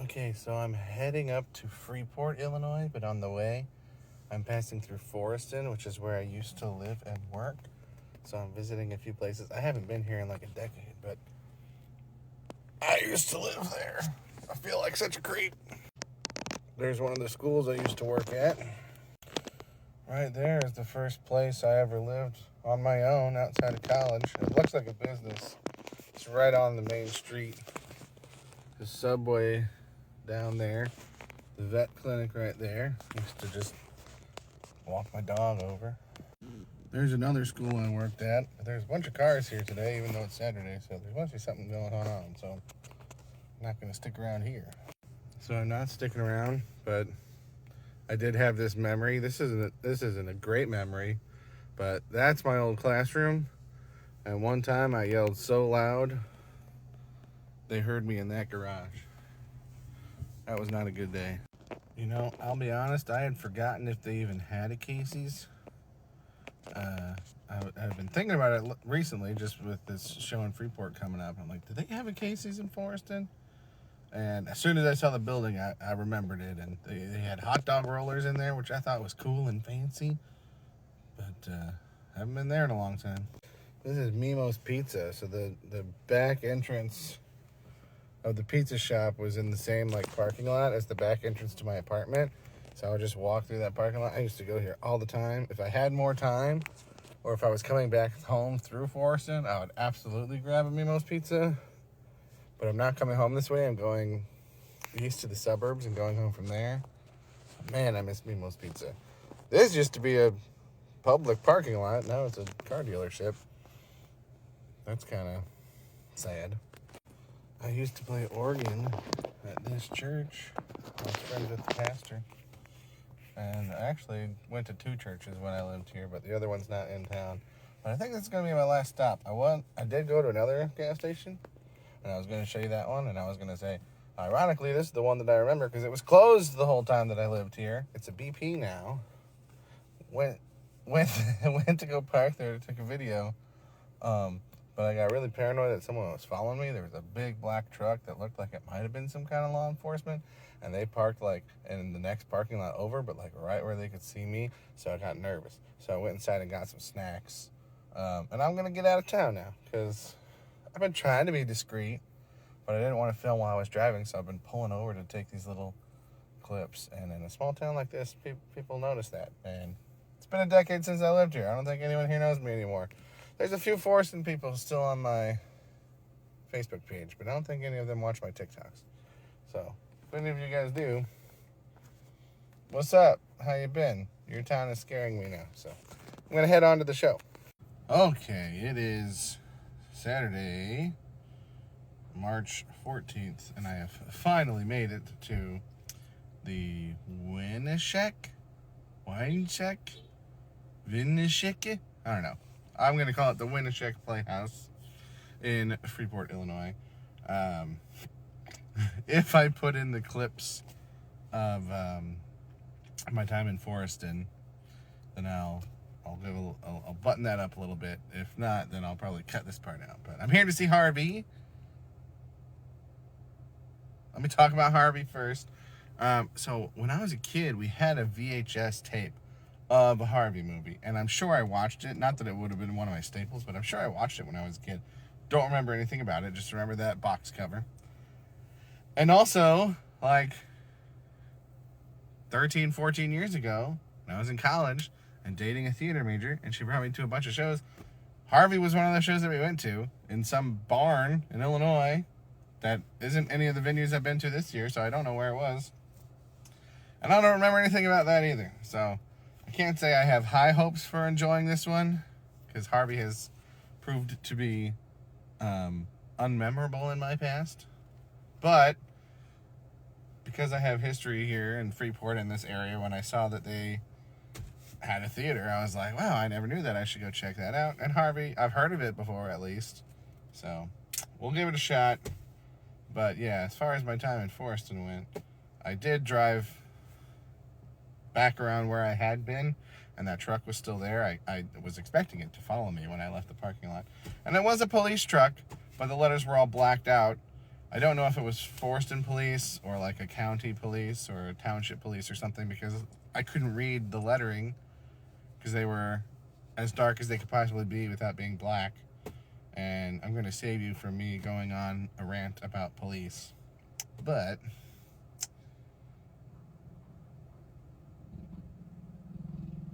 Okay, so I'm heading up to Freeport, Illinois, but on the way, I'm passing through Foreston, which is where I used to live and work. So I'm visiting a few places. I haven't been here in like a decade, but I used to live there. I feel like such a creep. There's one of the schools I used to work at. Right there is the first place I ever lived on my own outside of college. It looks like a business. It's right on the main street. The subway down there. The vet clinic right there. Used to just walk my dog over. There's another school I worked at. There's a bunch of cars here today, even though it's Saturday, so there must be something going on, so I'm not going to stick around here. So I'm not sticking around, but I did have this memory. This isn't a great memory, but that's my old classroom. And one time I yelled so loud, they heard me in that garage. That was not a good day. You know, I'll be honest, I had forgotten if they even had a Casey's. I've been thinking about it recently, just with this show in Freeport coming up. I'm like, do they have a Casey's in Foreston? And as soon as I saw the building, I remembered it. And they had hot dog rollers in there, which I thought was cool and fancy. But haven't been there in a long time. This is Mimo's Pizza. So the back entrance of the pizza shop was in the same parking lot as the back entrance to my apartment. So I would just walk through that parking lot. I used to go here all the time. If I had more time, or if I was coming back home through Foreston, I would absolutely grab a Mimo's Pizza. But I'm not coming home this way. I'm going east to the suburbs and going home from there. Man, I miss Mimo's Pizza. This used to be a public parking lot. Now it's a car dealership. That's kind of sad. I used to play organ at this church. I was friends with the pastor. And I actually went to 2 churches when I lived here, but the other one's not in town. But I think this is going to be my last stop. I did go to another gas station, and I was going to show you that one, and I was going to say, ironically, this is the one that I remember because it was closed the whole time that I lived here. It's a BP now. Went to go park there to take a video, but I got really paranoid that someone was following me. There was a big black truck that looked like it might have been some kind of law enforcement, and they parked in the next parking lot over, but right where they could see me. So I got nervous. So I went inside and got some snacks, and I'm gonna get out of town now because I've been trying to be discreet, but I didn't want to film while I was driving, so I've been pulling over to take these little clips. And in a small town like this, people notice that. And it's been a decade since I lived here. I don't think anyone here knows me anymore. There's a few Foreston people still on my Facebook page, but I don't think any of them watch my TikToks. So, if any of you guys do, what's up? How you been? Your town is scaring me now. So, I'm going to head on to the show. Okay, it is Saturday, March 14th, and I have finally made it to the Winishek? I don't know. I'm going to call it the Winishek Playhouse in Freeport, Illinois. If I put in the clips of my time in Foreston, then I'll button that up a little bit. If not, then I'll probably cut this part out. But I'm here to see Harvey. Let me talk about Harvey first. So when I was a kid, we had a VHS tape of a Harvey movie, and I'm sure I watched it. Not that it would have been one of my staples, but I'm sure I watched it when I was a kid. Don't remember anything about it, just remember that box cover. And also, 13, 14 years ago, when I was in college and dating a theater major, and she brought me to a bunch of shows, Harvey was one of the shows that we went to in some barn in Illinois that isn't any of the venues I've been to this year, so I don't know where it was. And I don't remember anything about that either, so I can't say I have high hopes for enjoying this one, because Harvey has proved to be unmemorable in my past. But because I have history here in Freeport in this area, when I saw that they had a theater, I was like, wow, I never knew that. I should go check that out. And Harvey, I've heard of it before at least, so we'll give it a shot. But yeah, as far as my time in Foreston went, I did drive back around where I had been, and that truck was still there. I was expecting it to follow me when I left the parking lot. And it was a police truck, but the letters were all blacked out. I don't know if it was Forreston police or like a county police or a township police or something, because I couldn't read the lettering because they were as dark as they could possibly be without being black. And I'm going to save you from me going on a rant about police. But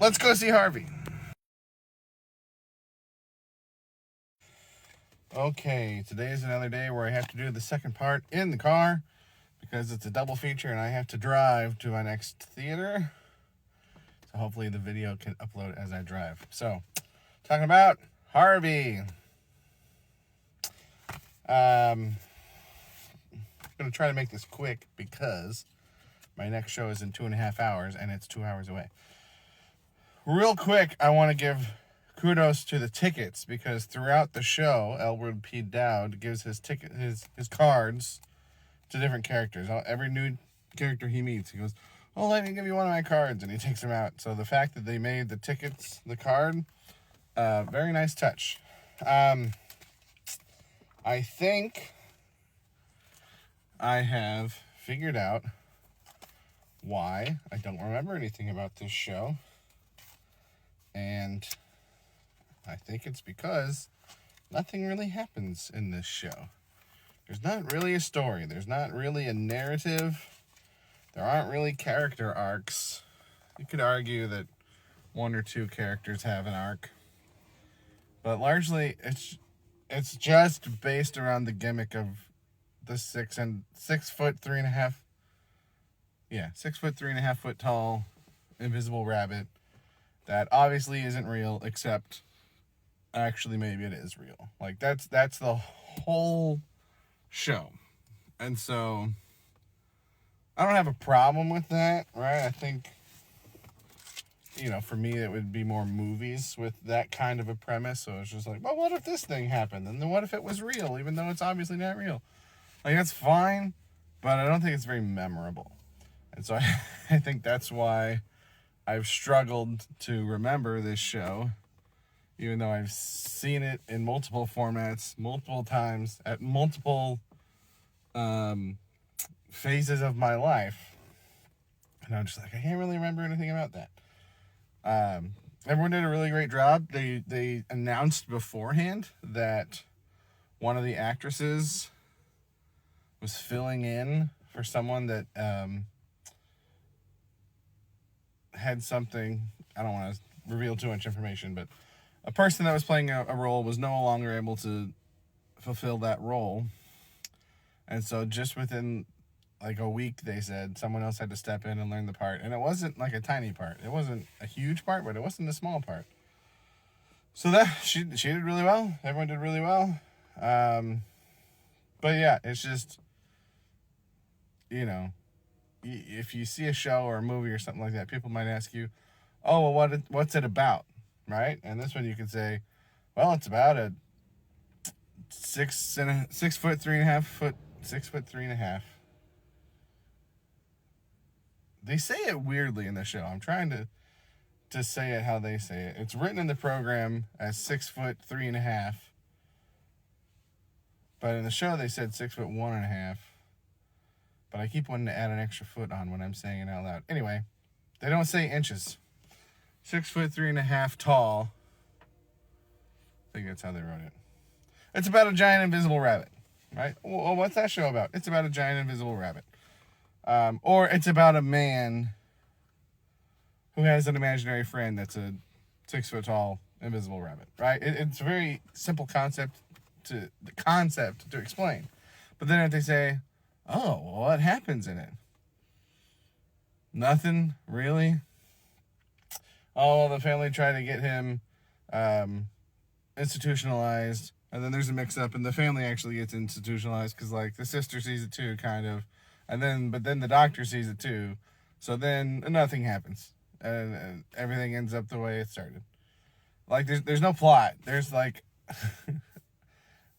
let's go see Harvey. Okay, today is another day where I have to do the second part in the car because it's a double feature and I have to drive to my next theater. So hopefully the video can upload as I drive. So, talking about Harvey. I'm going to try to make this quick because my next show is in 2.5 hours and it's 2 hours away. Real quick, I want to give kudos to the tickets, because throughout the show, Elwood P. Dowd gives his cards to different characters. Every new character he meets, he goes, "Oh, let me give you one of my cards," and he takes them out. So the fact that they made the tickets the card, very nice touch. I think I have figured out why I don't remember anything about this show, and I think it's because nothing really happens in this show. There's not really a story. There's not really a narrative. There aren't really character arcs. You could argue that one or two characters have an arc, but largely it's just based around the gimmick of the 6 foot 3.5 foot tall invisible rabbit that obviously isn't real, except actually maybe it is real. Like that's the whole show. And so I don't have a problem with that, right? I think, for me it would be more movies with that kind of a premise. So it's just like, well, what if this thing happened? And then what if it was real, even though it's obviously not real? Like, that's fine, but I don't think it's very memorable. And so I think that's why I've struggled to remember this show, even though I've seen it in multiple formats, multiple times, at multiple phases of my life. And I'm just like, I can't really remember anything about that. Everyone did a really great job. They announced beforehand that one of the actresses was filling in for someone that had something. I don't want to reveal too much information, but a person that was playing a role was no longer able to fulfill that role. And so just within like a week, they said someone else had to step in and learn the part. And it wasn't like a tiny part. It wasn't a huge part, but it wasn't a small part. So that she did really well. Everyone did really well. But yeah, it's just, if you see a show or a movie or something like that, people might ask you, "Oh, well, what's it about?" Right? And this one you can say, "Well, it's about a 6 foot 3.5. They say it weirdly in the show. I'm trying to say it how they say it. It's written in the program as 6 foot 3.5, but in the show they said 6 foot 1.5. But I keep wanting to add an extra foot on when I'm saying it out loud. Anyway, they don't say inches. 6 foot 3.5 tall. I think that's how they wrote it. It's about a giant invisible rabbit, right? Well, what's that show about? It's about a giant invisible rabbit. Or it's about a man who has an imaginary friend that's a 6 foot tall invisible rabbit, right? It's a very simple concept to explain. But then if they say, "Oh, well, what happens in it?" Nothing, really. Oh, well, the family tried to get him institutionalized, and then there's a mix-up, and the family actually gets institutionalized because, like, the sister sees it too, kind of, but then the doctor sees it too, so then nothing happens, and everything ends up the way it started. Like, there's no plot. There's, like,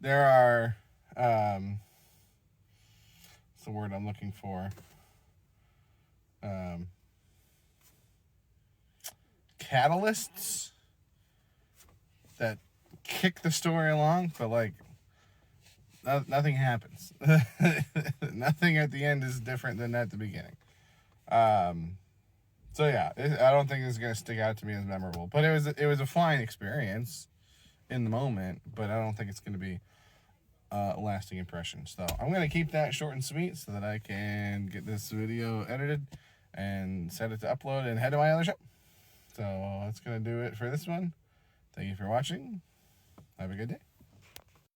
there are, what's the word I'm looking for? Catalysts that kick the story along, but like nothing happens. Nothing at the end is different than at the beginning. So yeah, I don't think it's gonna stick out to me as memorable, but it was a fine experience in the moment. But I don't think it's gonna be a lasting impression. So I'm gonna keep that short and sweet so that I can get this video edited and set it to upload and head to my other show. So that's gonna do it for this one. Thank you for watching. Have a good day.